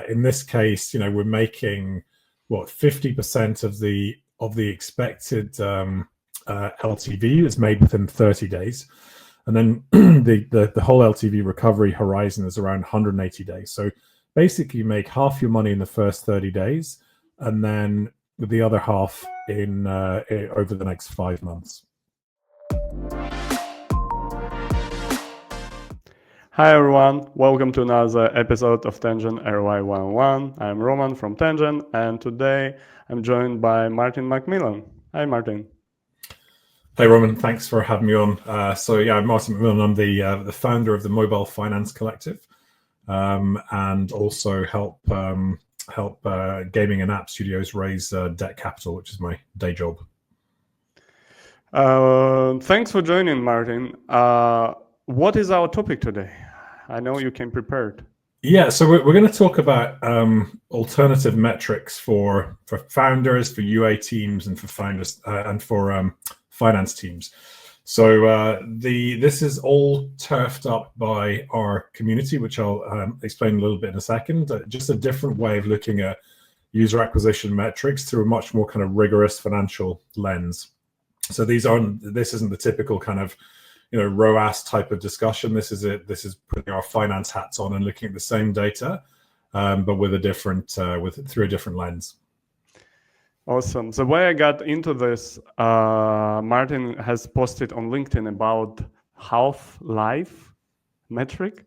in this case, we're making 50% of the expected LTV is made within 30 days. And then the whole LTV recovery horizon is around 180 days. So basically you make half your money in the first 30 days, and then the other half over the next 5 months. Hi everyone, welcome to another episode of Tangent ROI 101. I'm Roman from Tangent, and today I'm joined by Martin Macmillan. Hi Martin. Hey Roman, thanks for having me on. I'm Martin Macmillan. I'm the founder of the Mobile Finance Collective, and also help gaming and app studios raise debt capital, which is my day job. Thanks for joining, Martin. What is our topic today? I know you came prepared. Yeah, so we're going to talk about alternative metrics for founders, for UA teams, and for founders and for finance teams. So this is all turfed up by our community, which I'll explain a little bit in a second. Just a different way of looking at user acquisition metrics through a much more kind of rigorous financial lens. So this isn't the typical kind of ROAS type of discussion. This is putting our finance hats on and looking at the same data, but with a different through a different lens. Awesome. The way I got into this, Martin has posted on LinkedIn about half-life metric.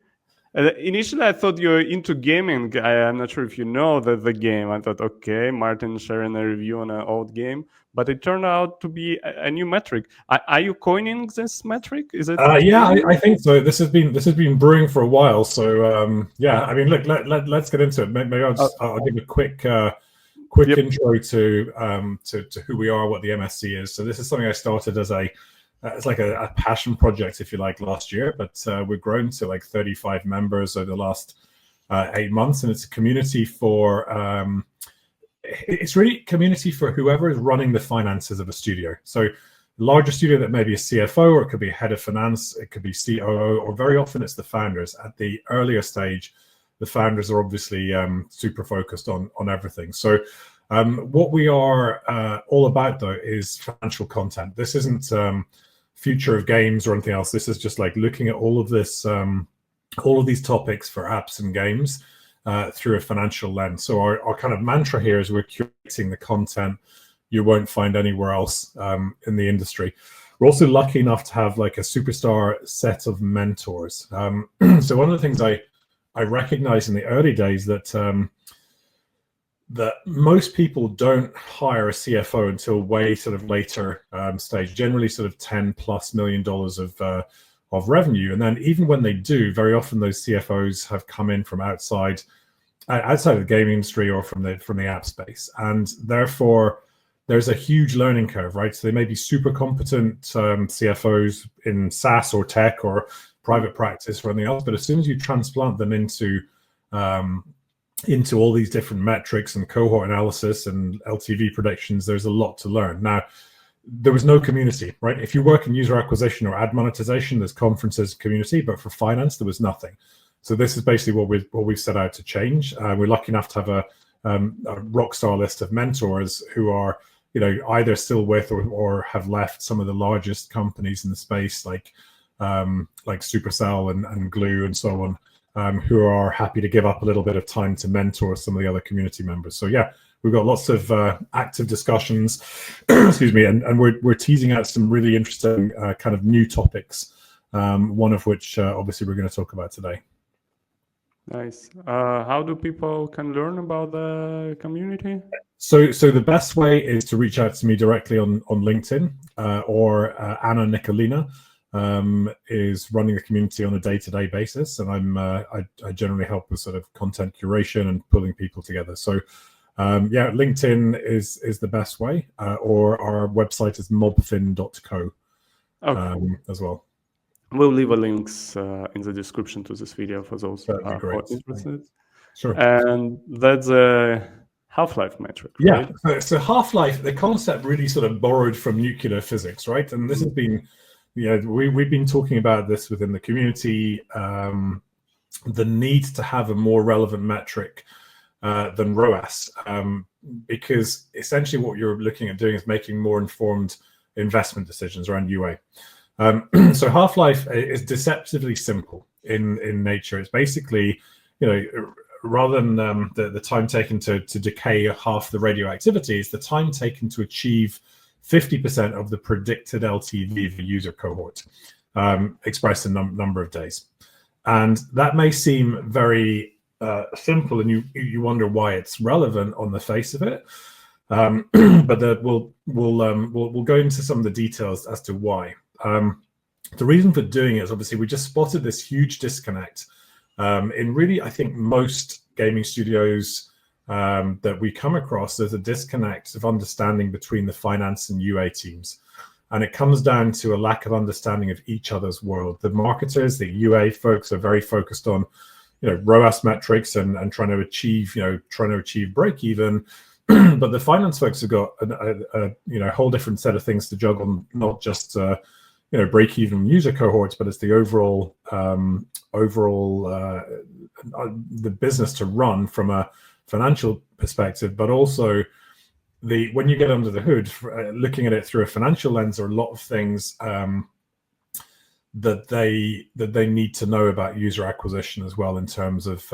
Initially, I thought you were into gaming. I'm not sure if you know the game. I thought, okay, Martin sharing a review on an old game, but it turned out to be a new metric. Are you coining this metric? Is it? Yeah, I think so. This has been brewing for a while. So yeah, I mean, look, let's get into it. Maybe I'll give a quick intro to who we are, what the MSC is. So this is something I started as it's like a passion project, if you like, last year, but we've grown to like 35 members over the last 8 months, and it's a community for it's really a community for whoever is running the finances of a studio. So larger studio that may be a CFO, or it could be a head of finance, it could be COO, or very often it's the founders. At the earlier stage, the founders are obviously super focused on everything. So what we are all about, though, is financial content. This isn't future of games or anything else. This is just like looking at all of this, all of these topics for apps and games through a financial lens. So our kind of mantra here is we're curating the content you won't find anywhere else in the industry. We're also lucky enough to have like a superstar set of mentors. So one of the things I recognized in the early days that most people don't hire a CFO until way sort of later stage, generally sort of $10+ million of revenue. And then even when they do, very often those CFOs have come in from outside of the gaming industry or from the app space. And therefore, there's a huge learning curve, right? So they may be super competent CFOs in SaaS or tech or private practice or anything else, but as soon as you transplant them into all these different metrics and cohort analysis and LTV predictions, there's a lot to learn. Now, there was no community, right? If you work in user acquisition or ad monetization, there's conferences, community, but for finance, there was nothing. So this is basically what we've set out to change. We're lucky enough to have a rock star list of mentors who are either still with or have left some of the largest companies in the space, like Supercell and Glue and so on, who are happy to give up a little bit of time to mentor some of the other community members. So yeah, we've got lots of active discussions, excuse me, and we're teasing out some really interesting kind of new topics, one of which obviously we're going to talk about today. Nice. How do people can learn about the community? So the best way is to reach out to me directly on LinkedIn, or Anna Nicolina is running the community on a day-to-day basis, and I generally help with sort of content curation and pulling people together. So yeah, LinkedIn is the best way, or our website is mobfin.co as well. We'll leave a links in the description to this video for those who are interested. Sure. And that's a half-life metric, yeah, right? So half-life, the concept really sort of borrowed from nuclear physics, right? And this has been, we've been talking about this within the community, the need to have a more relevant metric than ROAS, because essentially what you're looking at doing is making more informed investment decisions around UA. So Half-Life is deceptively simple in nature. It's basically, rather than the time taken to decay half the radioactivity, is the time taken to achieve 50% of the predicted LTV of the user cohort, expressed in number of days. And that may seem very simple, and you wonder why it's relevant on the face of it. But we'll go into some of the details as to why. The reason for doing it is obviously we just spotted this huge disconnect in really, I think, most gaming studios that we come across. There's a disconnect of understanding between the finance and UA teams, and it comes down to a lack of understanding of each other's world. The marketers, the UA folks, are very focused on ROAS metrics and trying to achieve break even. But the finance folks have got a whole different set of things to juggle, not just break even user cohorts, but it's the overall the business to run from a financial perspective, but also when you get under the hood, looking at it through a financial lens, there are a lot of things that they need to know about user acquisition as well, in terms of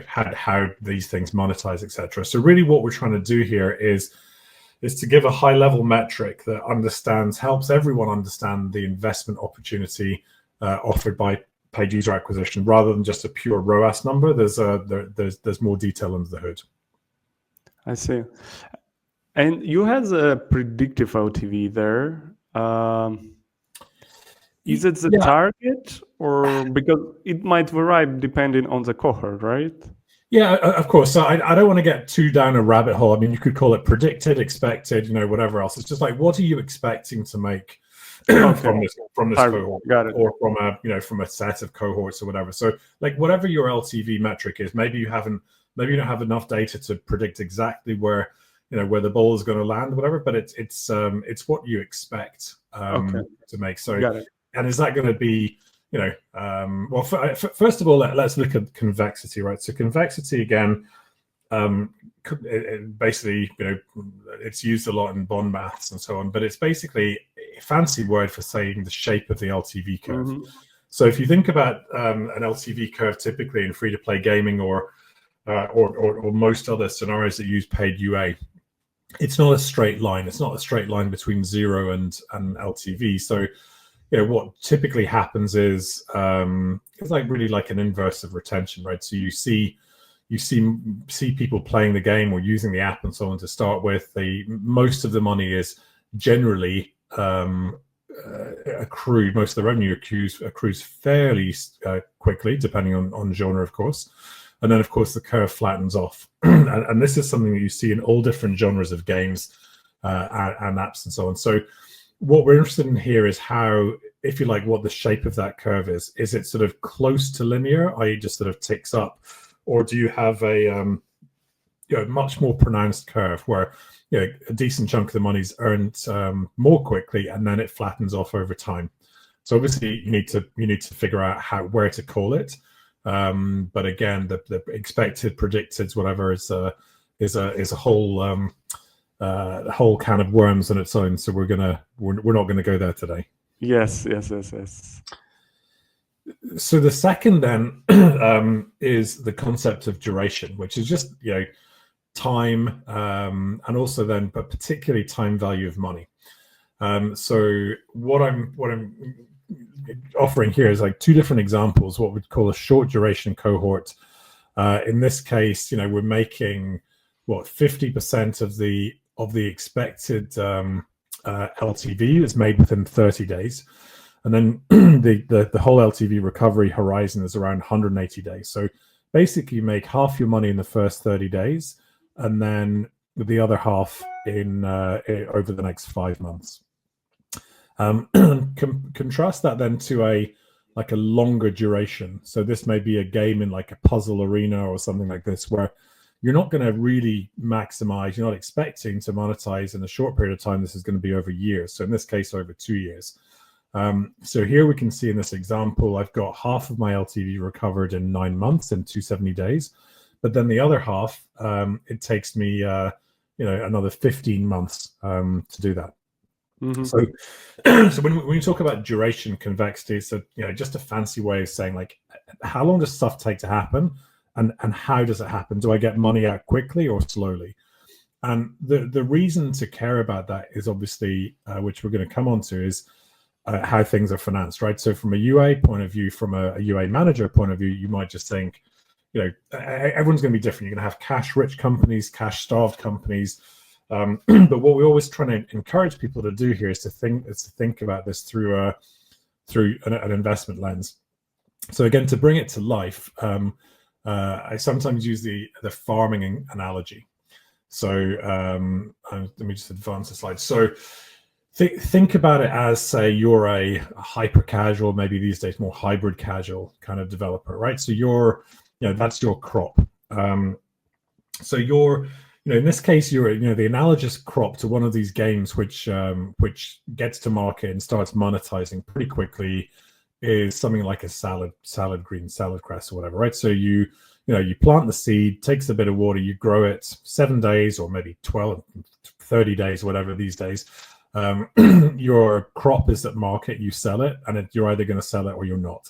how these things monetize, etc. So really what we're trying to do here is to give a high level metric that helps everyone understand the investment opportunity offered by paid user acquisition, rather than just a pure ROAS number. There's more detail under the hood. I see. And you have a predictive LTV there. Is it the target, or because it might vary depending on the cohort, right? Yeah, of course. So I don't want to get too down a rabbit hole. I mean, you could call it predicted, expected, whatever else. It's just like, what are you expecting to make from this cohort, or from a set of cohorts or whatever. So like whatever your LTV metric is, maybe you don't have enough data to predict exactly where the ball is going to land, whatever. But it's what you expect to make. So and is that going to be well, first of all, let's look at convexity, right? So convexity, again, basically, it's used a lot in bond maths and so on, but it's basically a fancy word for saying the shape of the LTV curve. Mm-hmm. So if you think about an LTV curve, typically in free-to-play gaming or most other scenarios that use paid UA, it's not a straight line. It's not a straight line between 0 and LTV. So what typically happens is it's really like an inverse of retention, right? So you see people playing the game or using the app and so on to start with. Most of the money is generally accrued. Most of the revenue accrues fairly quickly, depending on genre, of course. And then, of course, the curve flattens off. and this is something that you see in all different genres of games and apps and so on. So what we're interested in here is how, if you like, what the shape of that curve is. Is it sort of close to linear, i.e. just sort of ticks up? Or do you have a much more pronounced curve where a decent chunk of the money is earned more quickly, and then it flattens off over time? So obviously you need to figure out where to call it. But again, the expected, predicted, whatever is a whole whole can of worms on its own. So we're not gonna go there today. Yes. So the second then is the concept of duration, which is just time, and also then, but particularly time value of money. So what I'm offering here is like two different examples. What we'd call a short duration cohort. In this case, we're making 50% of the expected LTV is made within 30 days. And then the whole LTV recovery horizon is around 180 days. So basically you make half your money in the first 30 days, and then the other half over the next 5 months. Contrast that then to a longer duration. So this may be a game in like a puzzle arena or something like this, where you're not going to really maximize. You're not expecting to monetize in a short period of time. This is going to be over years. So in this case, over 2 years. So here we can see in this example, I've got half of my LTV recovered in 9 months, in 270 days. but then the other half, it takes me another 15 months to do that. So when we talk about duration convexity, it's just a fancy way of saying, like, how long does stuff take to happen, and how does it happen? Do I get money out quickly or slowly? And the reason to care about that is obviously, which we're going to come on to, is how things are financed, right? So from a UA point of view, from a UA manager point of view, you might just think, everyone's going to be different. You're going to have cash-rich companies, cash-starved companies. But what we're always trying to encourage people to do here is to think about this through an investment lens. So again, to bring it to life, I sometimes use the farming analogy. So let me just advance the slide. So think about it as, say, you're a hyper casual, maybe these days more hybrid casual kind of developer, right? So that's your crop. So you're, in this case, you're, the analogous crop to one of these games which gets to market and starts monetizing pretty quickly is something like a salad green, salad cress or whatever, right? So you plant the seed, takes a bit of water, you grow it 7 days or maybe 12, 30 days, whatever these days. Your crop is at market, you sell it, and you're either going to sell it or you're not.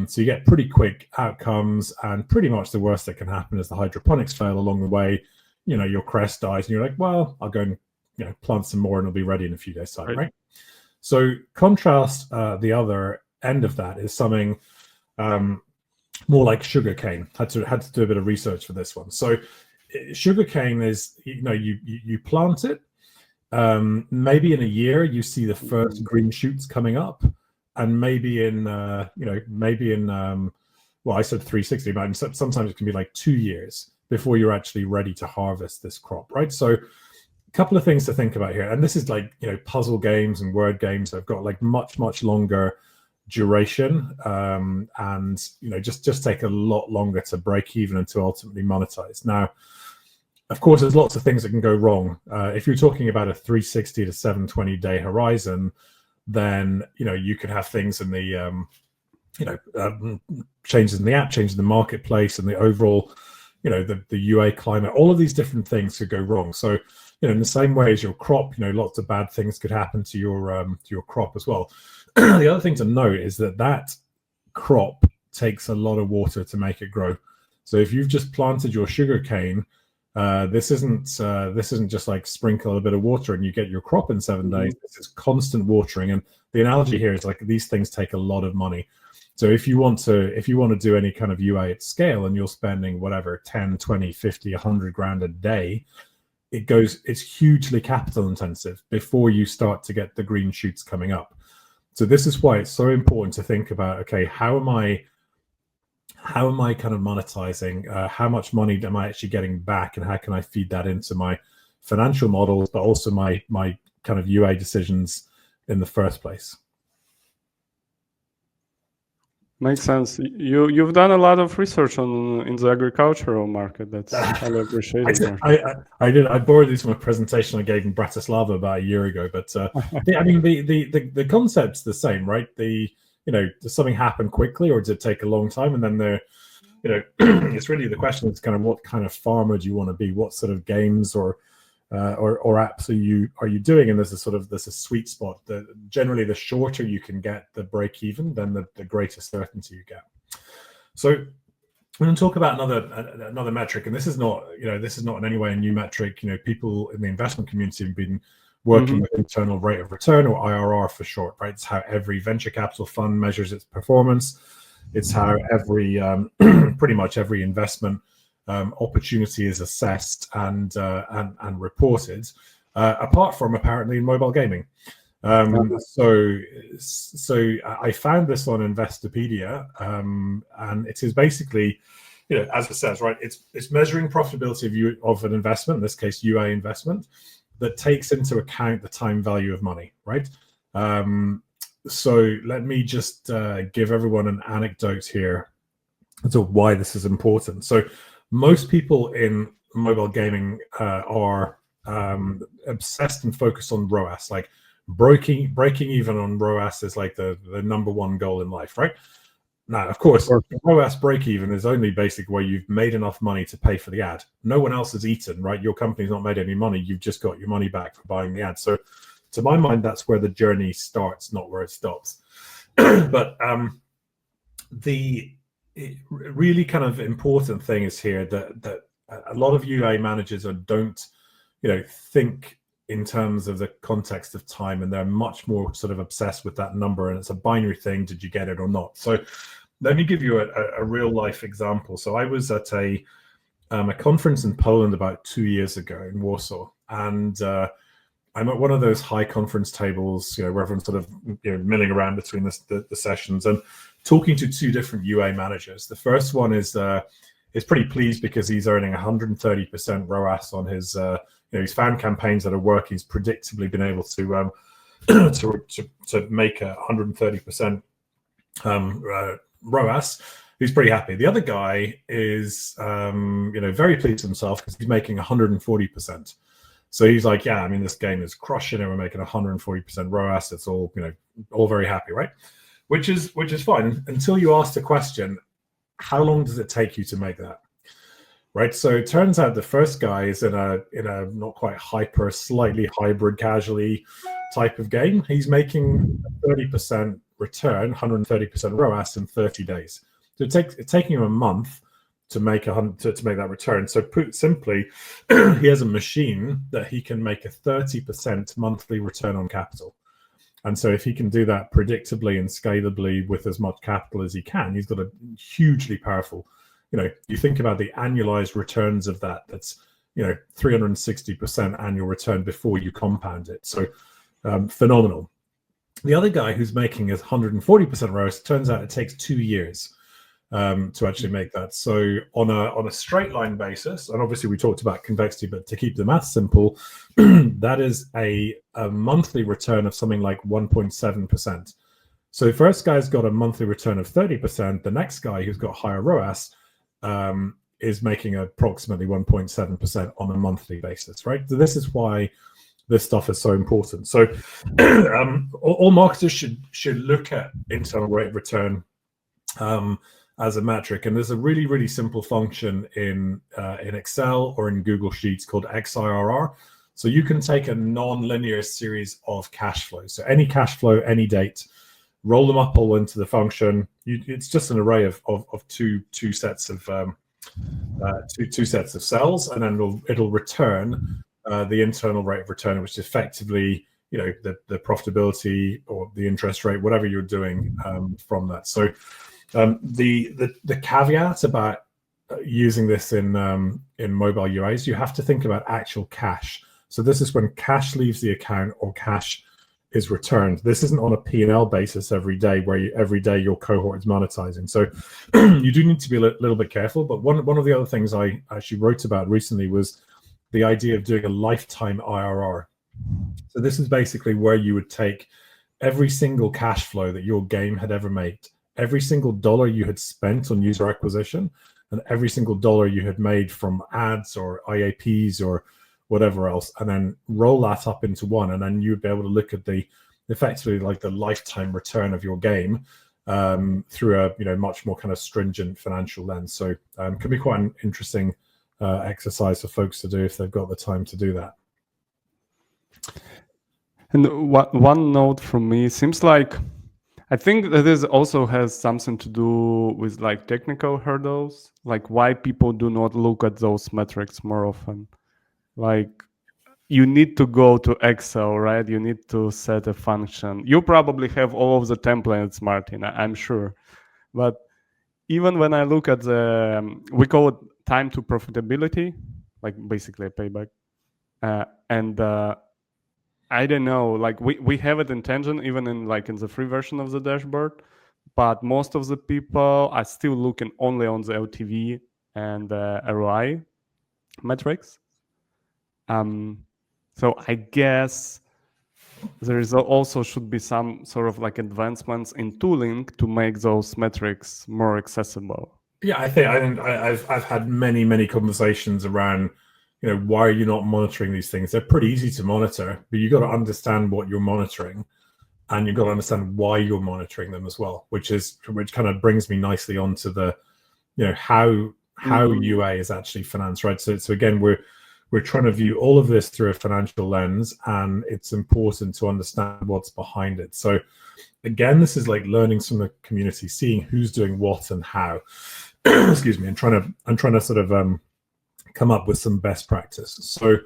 So you get pretty quick outcomes, and pretty much the worst that can happen is the hydroponics fail along the way. Your cress dies, and you're like, well, I'll go and plant some more, and it'll be ready in a few days' time, right? So contrast the other end of that is something more like sugarcane. Had to do a bit of research for this one. So sugarcane is, you plant it. Maybe in a year you see the first green shoots coming up, and maybe in well, I said 360, but sometimes it can be like 2 years before you're actually ready to harvest this crop, right? So a couple of things to think about here, and this is like puzzle games and word games that have got like much longer duration, and just take a lot longer to break even and to ultimately monetize. Now, of course, there's lots of things that can go wrong. If you're talking about a 360 to 720 day horizon, then you could have things in the changes in the app, changes in the marketplace, and the overall the UA climate. All of these different things could go wrong. So in the same way as your crop, lots of bad things could happen to your crop as well. The other thing to note is that crop takes a lot of water to make it grow. So if you've just planted your sugar cane, this isn't just like sprinkle a bit of water and you get your crop in 7 days. This is constant watering, and the analogy here is like these things take a lot of money. So if you want to do any kind of UA at scale, and you're spending whatever 10, 20, 50, 100 grand a day, it's hugely capital intensive before you start to get the green shoots coming up. So this is why it's so important to think about, okay, how am I kind of monetizing? How much money am I actually getting back, and how can I feed that into my financial models, but also my kind of UA decisions in the first place? Makes sense. You've done a lot of research in the agricultural market. That's highly appreciated. I did. I borrowed these from a presentation I gave in Bratislava about a year ago. But I mean, the concept's the same, right? Does something happen quickly, or does it take a long time? And then it's really the question is kind of what kind of farmer do you want to be? What sort of games or apps are you doing? And there's a sweet spot. Generally, the shorter you can get the break even, then the greater certainty you get. So we're going to talk about another metric, and this is not in any way a new metric. People in the investment community have been working with internal rate of return, or IRR for short, right? It's how every venture capital fund measures its performance. It's how pretty much every investment opportunity is assessed and reported, apart from apparently in mobile gaming. So I found this on Investopedia, and it is basically, as it says, right, it's measuring profitability of an investment, in this case UA investment, that takes into account the time value of money, right? So let me just give everyone an anecdote here as to why this is important. So most people in mobile gaming are obsessed and focused on ROAS. Like breaking even on ROAS is like the number one goal in life, right? Now, of course, ROAS break even is only basically where you've made enough money to pay for the ad. No one else has eaten, right? Your company's not made any money. You've just got your money back for buying the ad. So, to my mind, that's where the journey starts, not where it stops. But the really kind of important thing is here that a lot of UA managers don't, think in terms of the context of time, and they're much more sort of obsessed with that number, and it's a binary thing. Did you get it or not? So let me give you a real life example. So I was at a conference in Poland about 2 years ago in Warsaw, and I'm at one of those high conference tables, where everyone's sort of milling around between the sessions, and talking to two different UA managers. The first one is pretty pleased because he's earning 130% ROAS on his he's found campaigns that are working. He's predictably been able to to make 130% ROAS. He's pretty happy. The other guy is very pleased with himself because he's making 140%. So he's like, yeah, I mean, this game is crushing it. We're making 140% ROAS. It's all all very happy, right? Which is fine until you ask the question, how long does it take you to make that? Right. So it turns out the first guy is in a not quite hyper, slightly hybrid, casually type of game. He's making a 30% return, 130% ROAS in 30 days. So it's taking him a month to make that return. So put simply, he has a machine that he can make a 30% monthly return on capital. And so if he can do that predictably and scalably with as much capital as he can, he's got a hugely powerful, you think about the annualized returns of that, that's, 360% annual return before you compound it. So phenomenal. The other guy who's making is 140% ROAS, turns out it takes 2 years to actually make that. So on a straight line basis, and obviously we talked about convexity, but to keep the math simple, that is a monthly return of something like 1.7%. So the first guy's got a monthly return of 30%. The next guy who's got higher ROAS is making approximately 1.7% on a monthly basis, right? So this is why this stuff is so important. So all marketers should look at internal rate of return as a metric, and there's a really, really simple function in Excel or in Google Sheets called XIRR. So you can take a non-linear series of cash flows, so any cash flow, any date, roll them up all into the function. It's just an array of two sets of cells, and then it'll return the internal rate of return, which is effectively the profitability or the interest rate, whatever you're doing from that. So the caveat about using this in mobile UIs, you have to think about actual cash. So this is when cash leaves the account or cash is returned. This isn't on a P&L basis every day, where every day your cohort is monetizing. So you do need to be a little bit careful. But one of the other things I actually wrote about recently was the idea of doing a lifetime IRR. So this is basically where you would take every single cash flow that your game had ever made, every single dollar you had spent on user acquisition, and every single dollar you had made from ads or IAPs or whatever else, and then roll that up into one, and then you'd be able to look at effectively like the lifetime return of your game through a much more kind of stringent financial lens. So can be quite an interesting exercise for folks to do if they've got the time to do that. And one note from me, seems like I think that this also has something to do with like technical hurdles, like why people do not look at those metrics more often. Like you need to go to Excel, right? You need to set a function. You probably have all of the templates, Martin, I'm sure. But even when I look at we call it time to profitability, like basically a payback. And I don't know, like we have it in Tangent, even in the free version of the dashboard, but most of the people are still looking only on the LTV and ROI metrics. So I guess there is also should be some sort of like advancements in tooling to make those metrics more accessible. Yeah, I've had many conversations around, why are you not monitoring these things? They're pretty easy to monitor, but you got to understand what you're monitoring. and you've got to understand why you're monitoring them as well, which kind of brings me nicely onto the, how UA is actually financed, right? So again, we're trying to view all of this through a financial lens, and it's important to understand what's behind it. So again, this is like learning from the community, seeing who's doing what and how. Excuse me, and trying to sort of come up with some best practice. So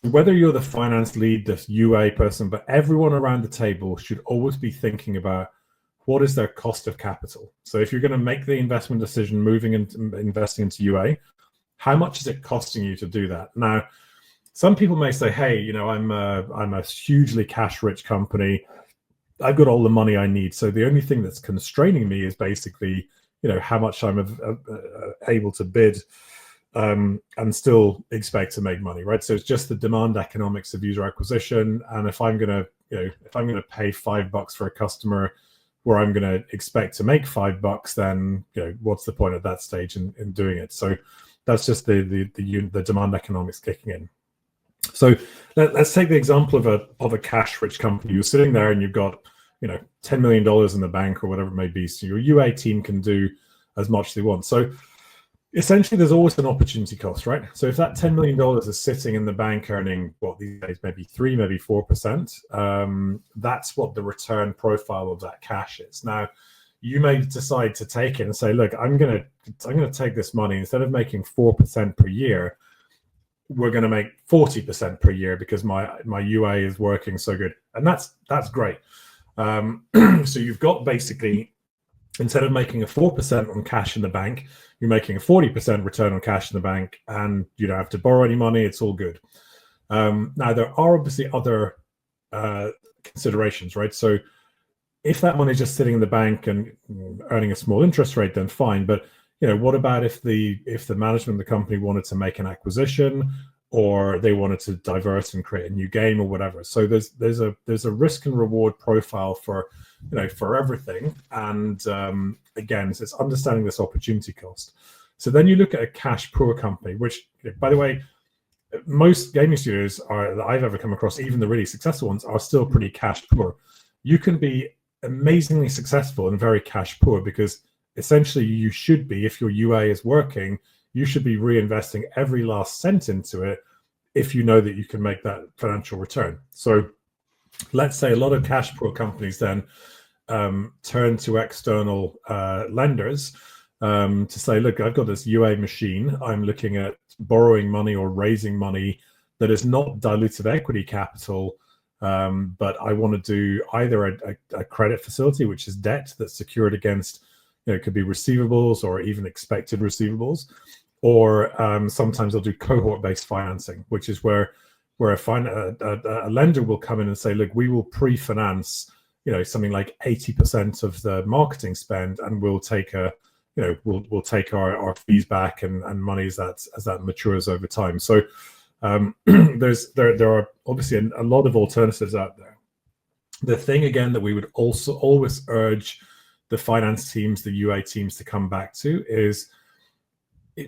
whether you're the finance lead, the UA person, but everyone around the table should always be thinking about what is their cost of capital. So if you're going to make the investment decision moving into investing into UA, how much is it costing you to do that? Now, some people may say, hey, I'm a hugely cash rich company. I've got all the money I need. So the only thing that's constraining me is basically, how much I'm able to bid and still expect to make money, right? So it's just the demand economics of user acquisition. And if I'm gonna pay $5 for a customer where I'm gonna expect to make $5, then what's the point at that stage in doing it? So that's just the demand economics kicking in. So let's take the example of a cash-rich company. You're sitting there and you've got $10 million in the bank or whatever it may be. So your UA team can do as much as they want. So essentially, there's always an opportunity cost, right? So if that $10 million is sitting in the bank earning what these days maybe 3%, maybe 4%, that's what the return profile of that cash is. Now, you may decide to take it and say, look, I'm gonna take this money, instead of making 4% per year, we're going to make 40% per year because my UA is working so good, and that's great. So you've got basically, instead of making a 4% on cash in the bank, you're making a 40% return on cash in the bank, and you don't have to borrow any money. It's all good. Now, there are obviously other considerations, right? So if that money is just sitting in the bank and earning a small interest rate, then fine. But what about if the management of the company wanted to make an acquisition, or they wanted to divert and create a new game or whatever? So there's a risk and reward profile for everything. And again, it's understanding this opportunity cost. So then you look at a cash poor company, which, by the way, most gaming studios that I've ever come across, even the really successful ones, are still pretty cash poor. You can be amazingly successful and very cash poor, because essentially you should be, if your UA is working, you should be reinvesting every last cent into it if you know that you can make that financial return. So let's say a lot of cash poor companies then turn to external lenders to say, look, I've got this UA machine. I'm looking at borrowing money or raising money that is not diluted equity capital, but I want to do either a credit facility, which is debt that's secured against, it could be receivables or even expected receivables, or sometimes they'll do cohort-based financing, which is where a lender will come in and say, look, we will pre-finance, something like 80% of the marketing spend, and we'll take we'll take our fees back and money as that matures over time. So there are obviously a lot of alternatives out there. The thing again that we would also always urge the finance teams, the UA teams to come back to is,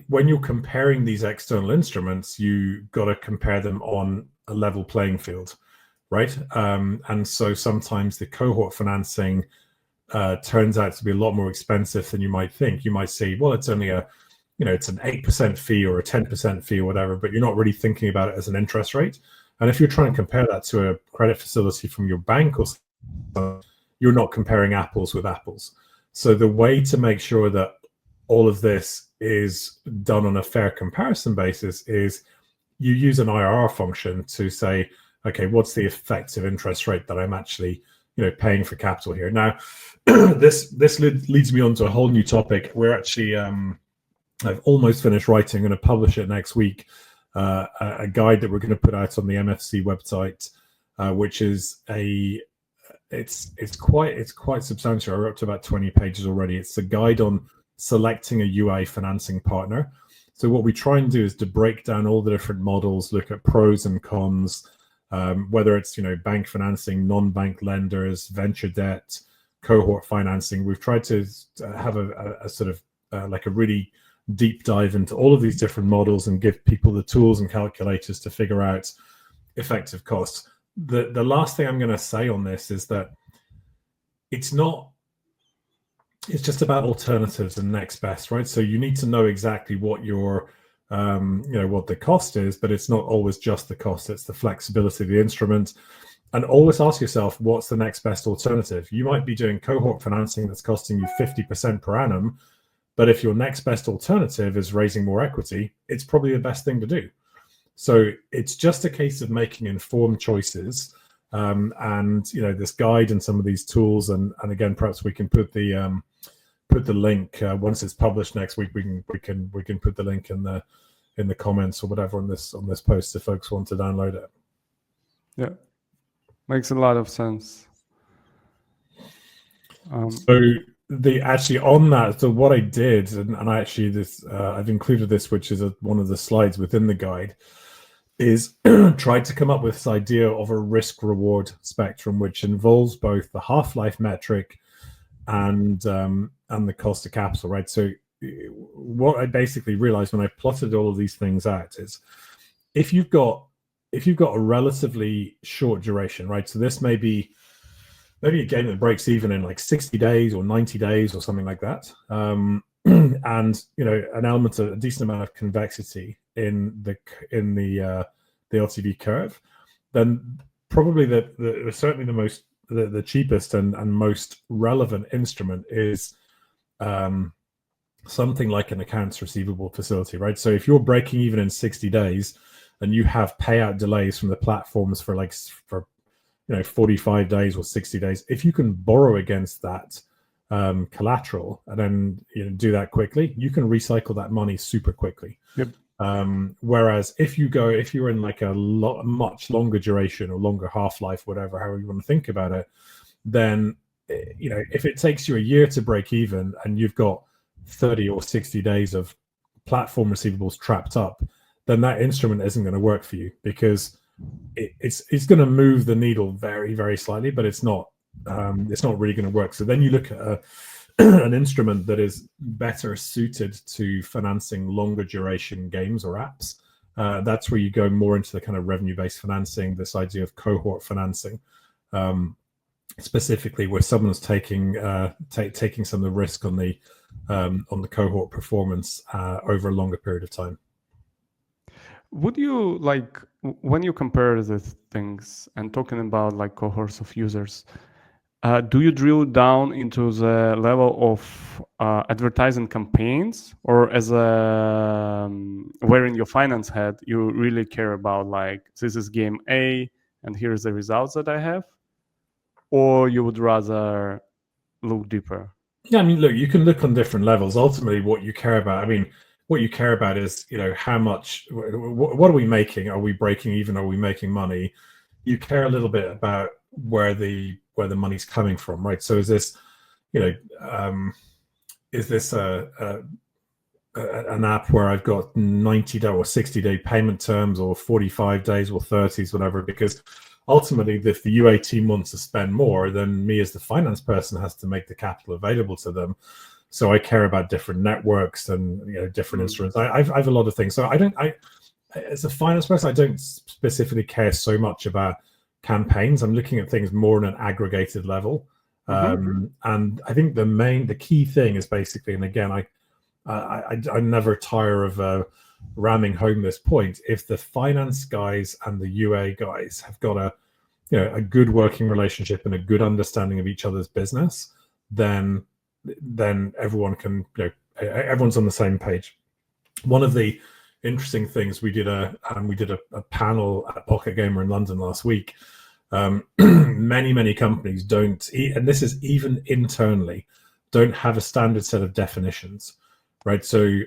when you're comparing these external instruments, you got to compare them on a level playing field, right? And so sometimes the cohort financing turns out to be a lot more expensive than you might think. You might say, well, it's only it's an 8% fee or a 10% fee or whatever, but you're not really thinking about it as an interest rate. And if you're trying to compare that to a credit facility from your bank or something, you're not comparing apples with apples. So the way to make sure that all of this is done on a fair comparison basis is you use an IRR function to say, okay, what's the effective interest rate that I'm actually paying for capital here? Now, this leads me on to a whole new topic. We're actually I've almost finished writing. I'm going to publish it next week. A guide that we're going to put out on the MFC website, which is it's quite substantial. We're up to about 20 pages already. It's a guide on selecting a UA financing partner. So what we try and do is to break down all the different models, look at pros and cons, whether it's bank financing, non-bank lenders, venture debt, cohort financing. We've tried to have a sort of like a really deep dive into all of these different models and give people the tools and calculators to figure out effective costs. the last thing I'm going to say on this is that it's just about alternatives and next best, right? So you need to know exactly what your what the cost is, but it's not always just the cost, it's the flexibility of the instrument. And always ask yourself, what's the next best alternative? You might be doing cohort financing that's costing you 50% per annum, but if your next best alternative is raising more equity, it's probably the best thing to do. So it's just a case of making informed choices. And this guide and some of these tools, and again, perhaps we can put the link once it's published next week. We can put the link in the comments or whatever on this post if folks want to download it. Yeah, makes a lot of sense. So actually on that, so what I did, and I actually I've included this, which is one of the slides within the guide, is tried to come up with this idea of a risk-reward spectrum, which involves both the half-life metric and the cost of capital, right? So what I basically realized when I plotted all of these things out is if you've got a relatively short duration, right? So this may be maybe a game that breaks even in like 60 days or 90 days or something like that. And an element of a decent amount of convexity in the LTV curve, then probably certainly the cheapest and most relevant instrument is something like an accounts receivable facility, right? So if you're breaking even in 60 days and you have payout delays from the platforms for 45 days or 60 days, if you can borrow against that collateral and then do that quickly, you can recycle that money super quickly. Yep. Whereas if you're in like a much longer duration or longer half-life, whatever, however you want to think about it, then if it takes you a year to break even and you've got 30 or 60 days of platform receivables trapped up, then that instrument isn't going to work for you, because it's going to move the needle very, very slightly, but it's not really going to work. So then you look at an instrument that is better suited to financing longer duration games or apps. That's where you go more into the kind of revenue-based financing, this idea of cohort financing, specifically where someone's taking some of the risk on the cohort performance over a longer period of time. Would you, like, when you compare these things and talking about like cohorts of users, do you drill down into the level of advertising campaigns, or as wearing your finance hat, you really care about like, this is game A and here's the results that I have, or you would rather look deeper? Yeah, I mean, look, you can look on different levels. Ultimately, what you care about, what you care about is, how much, what are we making? Are we breaking even? Are we making money? You care a little bit about where the money's coming from, right? So is this, an app where I've got 90-day or 60-day payment terms, or 45 days or 30s, whatever? Because ultimately, if the UA team wants to spend more, then me as the finance person has to make the capital available to them. So I care about different networks and different instruments. I have a lot of things. So as a finance person, I don't specifically care so much about campaigns. I'm looking at things more on an aggregated level. And I think the key thing is basically, and again, I never tire of ramming home this point. If the finance guys and the UA guys have got a good working relationship and a good understanding of each other's business, then everyone can, everyone's on the same page. One of the interesting things, we did a panel at Pocket Gamer in London last week. Many companies don't, and this is even internally, don't have a standard set of definitions, right? So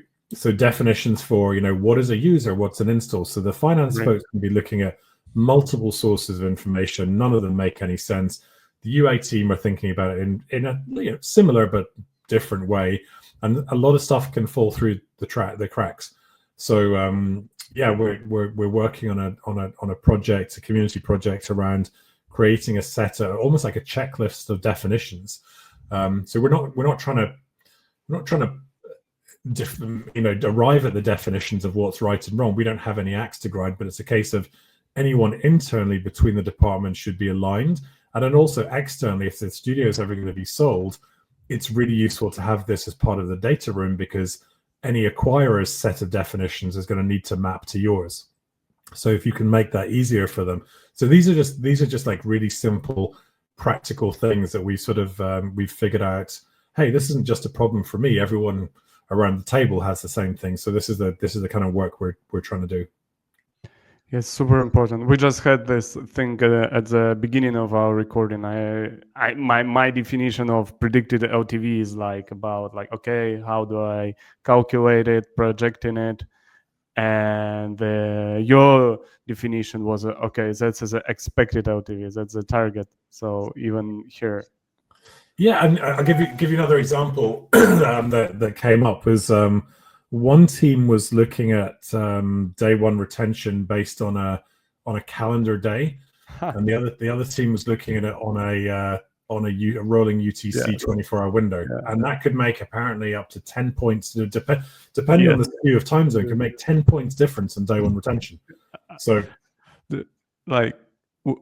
definitions for, what is a user, what's an install. So the finance folks can be looking at multiple sources of information. None of them make any sense. The UA team are thinking about it in a similar but different way, and a lot of stuff can fall through the cracks. So we're working on a project, a community project, around creating a set of almost like a checklist of definitions. So we're not trying to arrive at the definitions of what's right and wrong. We don't have any axe to grind, but it's a case of anyone internally between the departments should be aligned. And then also externally, if the studio is ever going to be sold, it's really useful to have this as part of the data room, because any acquirer's set of definitions is going to need to map to yours. So if you can make that easier for them. So these are just like really simple, practical things that we sort of we've figured out. Hey, this isn't just a problem for me. Everyone around the table has the same thing. So this is the kind of work we're trying to do. Yes, super important. We just had this thing at the beginning of our recording. My definition of predicted LTV is like about like, okay, how do I calculate it, projecting it, and your definition was okay, that's the expected LTV, that's the target. So even here. Yeah, and I'll give you another example that came up was one team was looking at day one retention based on a calendar day, and the other team was looking at it on a rolling UTC 24-hour window, and that could make apparently up to 10 points, depending on the skew of time zone, can make 10 points difference in day one retention. So, like,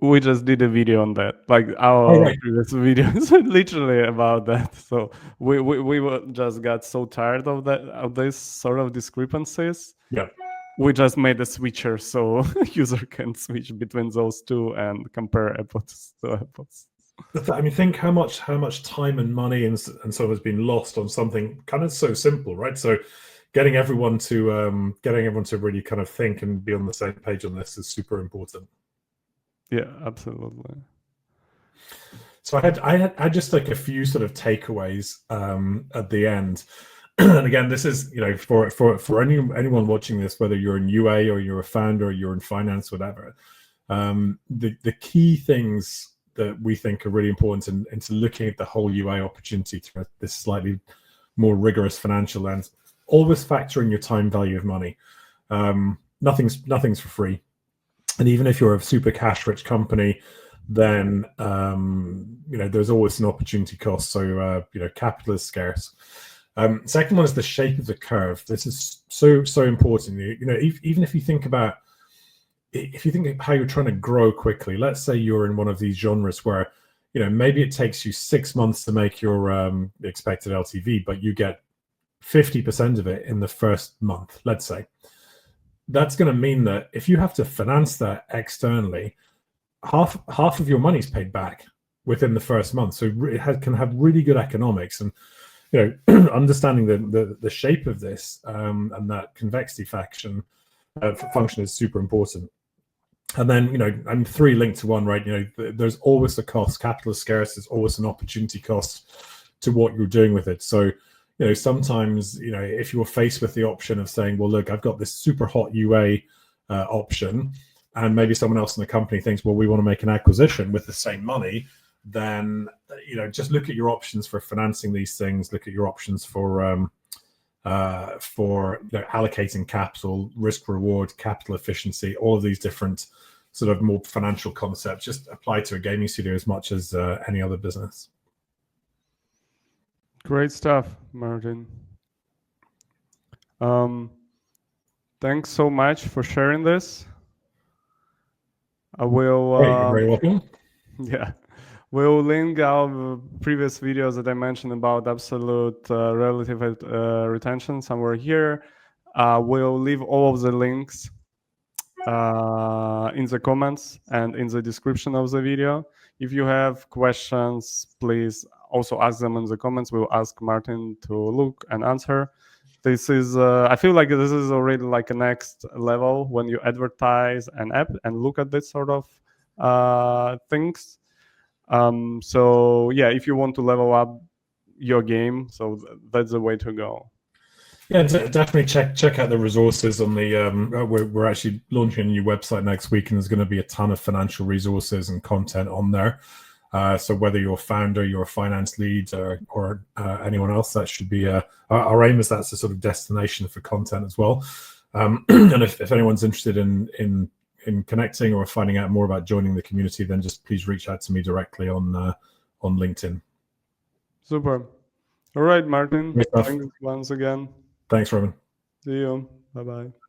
we just did a video on that, like our previous videos, literally about that. So we just got so tired of this sort of discrepancies. Yeah, we just made a switcher so user can switch between those two and compare apples to apples. I mean, think how much time and money and sort of has been lost on something kind of so simple, right? So getting everyone to really kind of think and be on the same page on this is super important. Yeah, absolutely. So I had just like a few sort of takeaways at the end. And again, this is, you know, for anyone watching this, whether you're in UA or you're a founder or you're in finance, whatever, the key things that we think are really important into looking at the whole UA opportunity through this slightly more rigorous financial lens. Always factor in your time value of money. Nothing's for free. And even if you're a super cash rich company, then you know, there's always an opportunity cost. So you know, capital is scarce. Second one is the shape of the curve. This is so important. You know, even if you think about how you're trying to grow quickly, let's say you're in one of these genres where, you know, maybe it takes you 6 months to make your expected LTV, but you get 50% of it in the first month, let's say. That's going to mean that if you have to finance that externally, half of your money's paid back within the first month. So it can have really good economics. And, you know, understanding the shape of this and that convexity function is super important. And then, you know, and three linked to one, right? You know, there's always a cost. Capital is scarce. There's always an opportunity cost to what you're doing with it. So, you know, sometimes, you know, if you're faced with the option of saying, well, look, I've got this super hot UA option, and maybe someone else in the company thinks, well, we want to make an acquisition with the same money, then, you know, just look at your options for financing these things. Look at your options for you know, allocating capital, risk reward, capital efficiency, all of these different sort of more financial concepts just apply to a gaming studio as much as any other business. Great stuff, Martin. Thanks so much for sharing this. I will. You're very welcome. Yeah, we'll link our previous videos that I mentioned about absolute relative retention somewhere here. We'll leave all of the links in the comments and in the description of the video. If you have questions, please also ask them in the comments. We'll ask Martin to look and answer. This is, I feel like this is already like a next level when you advertise an app and look at this sort of things. So yeah, if you want to level up your game, so that's the way to go. Yeah, definitely check out the resources on the. We're actually launching a new website next week, and there's going to be a ton of financial resources and content on there. So whether you're a founder, you're a finance lead, or anyone else, that should be our aim is that's a sort of destination for content as well. And if anyone's interested in connecting or finding out more about joining the community, then just please reach out to me directly on LinkedIn. Super. All right, Martin. Thanks once again. Thanks, Robin. See you. Bye-bye.